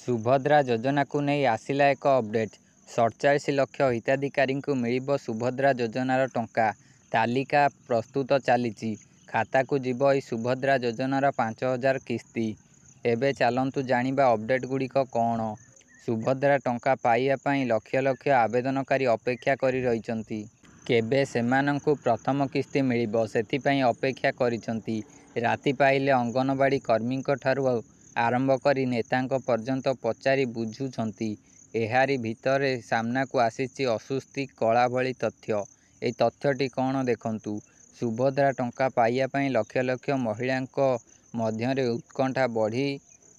ସୁଭଦ୍ରା ଯୋଜନାକୁ ନେଇ ଆସିଲା ଏକ ଅପଡେଟ୍। 47 ଲକ୍ଷ ହିତାଧିକାରୀଙ୍କୁ ମିଳିବ ସୁଭଦ୍ରା ଯୋଜନାର ଟଙ୍କା। ତାଲିକା ପ୍ରସ୍ତୁତ ଚାଲିଛି। ଖାତାକୁ ଯିବ ଏହି ସୁଭଦ୍ରା ଯୋଜନାର 5,000 କିସ୍ତି। ଏବେ ଚାଲନ୍ତୁ ଜାଣିବା ଅପଡେଟ୍ ଗୁଡ଼ିକ କ'ଣ। ସୁଭଦ୍ରା ଟଙ୍କା ପାଇବା ପାଇଁ ଲକ୍ଷ ଲକ୍ଷ ଆବେଦନକାରୀ ଅପେକ୍ଷା କରି ରହିଛନ୍ତି। କେବେ ସେମାନଙ୍କୁ ପ୍ରଥମ କିସ୍ତି ମିଳିବ ସେଥିପାଇଁ ଅପେକ୍ଷା କରିଛନ୍ତି। ରାତି ପାଇଲେ ଅଙ୍ଗନବାଡ଼ି କର୍ମୀଙ୍କଠାରୁ ଆରମ୍ଭ କରି ନେତାଙ୍କ ପର୍ଯ୍ୟନ୍ତ ପଚାରି ବୁଝୁଛନ୍ତି। ଏହାରି ଭିତରେ ସାମ୍ନାକୁ ଆସିଛି ଅସ୍ୱସ୍ତି କଳା ଭଳି ତଥ୍ୟ। ଏହି ତଥ୍ୟଟି କ'ଣ ଦେଖନ୍ତୁ। ସୁଭଦ୍ରା ଟଙ୍କା ପାଇବା ପାଇଁ ଲକ୍ଷ ଲକ୍ଷ ମହିଳାଙ୍କ ମଧ୍ୟରେ ଉତ୍କଣ୍ଠା ବଢ଼ି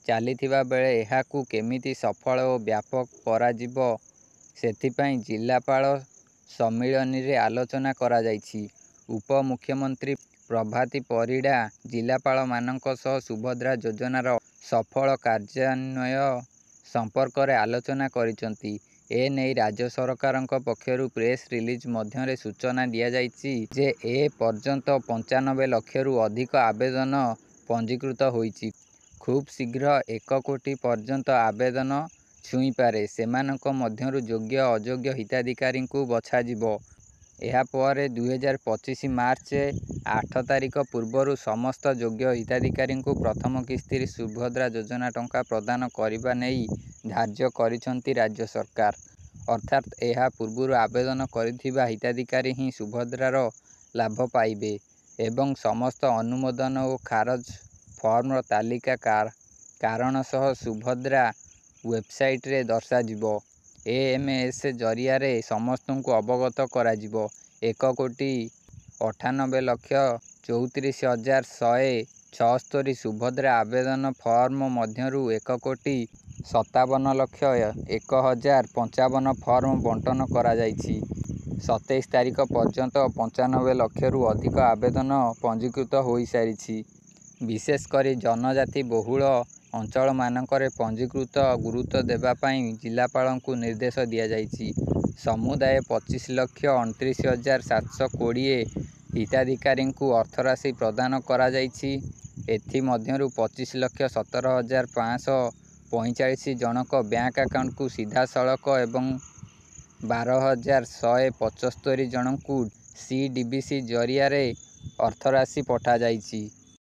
ଚାଲିଥିବା ବେଳେ ଏହାକୁ କେମିତି ସଫଳ ଓ ବ୍ୟାପକ କରାଯିବ ସେଥିପାଇଁ ଜିଲ୍ଲାପାଳ ସମ୍ମିଳନୀରେ ଆଲୋଚନା କରାଯାଇଛି। ଉପମୁଖ୍ୟମନ୍ତ୍ରୀ ପ୍ରଭାତୀ ପରିଡ଼ା ଜିଲ୍ଲାପାଳମାନଙ୍କ ସହ ସୁଭଦ୍ରା ଯୋଜନାର ସଫଳ କାର୍ଯ୍ୟାନ୍ୱୟନ ସମ୍ପର୍କରେ ଆଲୋଚନା କରିଛନ୍ତି। ଏ ନେଇ ରାଜ୍ୟ ସରକାରଙ୍କ ପକ୍ଷରୁ ପ୍ରେସ୍ ରିଲିଜ୍ ମଧ୍ୟରେ ସୂଚନା ଦିଆଯାଇଛି ଯେ ଏ ପର୍ଯ୍ୟନ୍ତ 95 ଲକ୍ଷରୁ ଅଧିକ ଆବେଦନ ପଞ୍ଜୀକୃତ ହୋଇଛି। ଖୁବ୍ ଶୀଘ୍ର 1 କୋଟି ପର୍ଯ୍ୟନ୍ତ ଆବେଦନ ଛୁଇଁପାରେ। ସେମାନଙ୍କ ମଧ୍ୟରୁ ଯୋଗ୍ୟ ଅଯୋଗ୍ୟ ହିତାଧିକାରୀଙ୍କୁ ବଛାଯିବ। ଏହାପରେ 2025 ମାର୍ଚ୍ଚ 8 ତାରିଖ ପୂର୍ବରୁ ସମସ୍ତ ଯୋଗ୍ୟ ହିତାଧିକାରୀଙ୍କୁ ପ୍ରଥମ କିସ୍ତିରେ ସୁଭଦ୍ରା ଯୋଜନା ଟଙ୍କା ପ୍ରଦାନ କରିବା ନେଇ ଧାର୍ଯ୍ୟ କରିଛନ୍ତି ରାଜ୍ୟ ସରକାର। ଅର୍ଥାତ୍ ଏହା ପୂର୍ବରୁ ଆବେଦନ କରିଥିବା ହିତାଧିକାରୀ ହିଁ ସୁଭଦ୍ରାର ଲାଭ ପାଇବେ ଏବଂ ସମସ୍ତ ଅନୁମୋଦନ ଓ ଖାରଜ ଫର୍ମର ତାଲିକା କାରଣ ସହ ସୁଭଦ୍ରା ୱେବସାଇଟରେ ଦର୍ଶାଯିବ। ଏଏମଏସ୍ ଜରିଆରେ ସମସ୍ତଙ୍କୁ ଅବଗତ କରାଯିବ। 1,98,34,176 ସୁଭଦ୍ରା ଆବେଦନ ଫର୍ମ ମଧ୍ୟରୁ 1,57,01,055 ଫର୍ମ ବଣ୍ଟନ କରାଯାଇଛି। 27 ତାରିଖ ପର୍ଯ୍ୟନ୍ତ 95 ଲକ୍ଷରୁ ଅଧିକ ଆବେଦନ ପଞ୍ଜୀକୃତ ହୋଇସାରିଛି। ବିଶେଷ କରି ଜନଜାତି ବହୁଳ ଅଞ୍ଚଳମାନଙ୍କରେ ପଞ୍ଜୀକୃତ ଗୁରୁତ୍ୱ ଦେବା ପାଇଁ ଜିଲ୍ଲାପାଳଙ୍କୁ ନିର୍ଦ୍ଦେଶ ଦିଆଯାଇଛି। ସମୁଦାୟ 25,29,720 ହିତାଧିକାରୀଙ୍କୁ ଅର୍ଥରାଶି ପ୍ରଦାନ କରାଯାଇଛି। ଏଥିମଧ୍ୟରୁ 25,17,545 ଜଣଙ୍କ ବ୍ୟାଙ୍କ ଆକାଉଣ୍ଟକୁ ସିଧାସଳଖ ଏବଂ 12,175 ଜଣଙ୍କୁ ସିଡିବିସି ଜରିଆରେ ଅର୍ଥରାଶି ପଠାଯାଇଛି।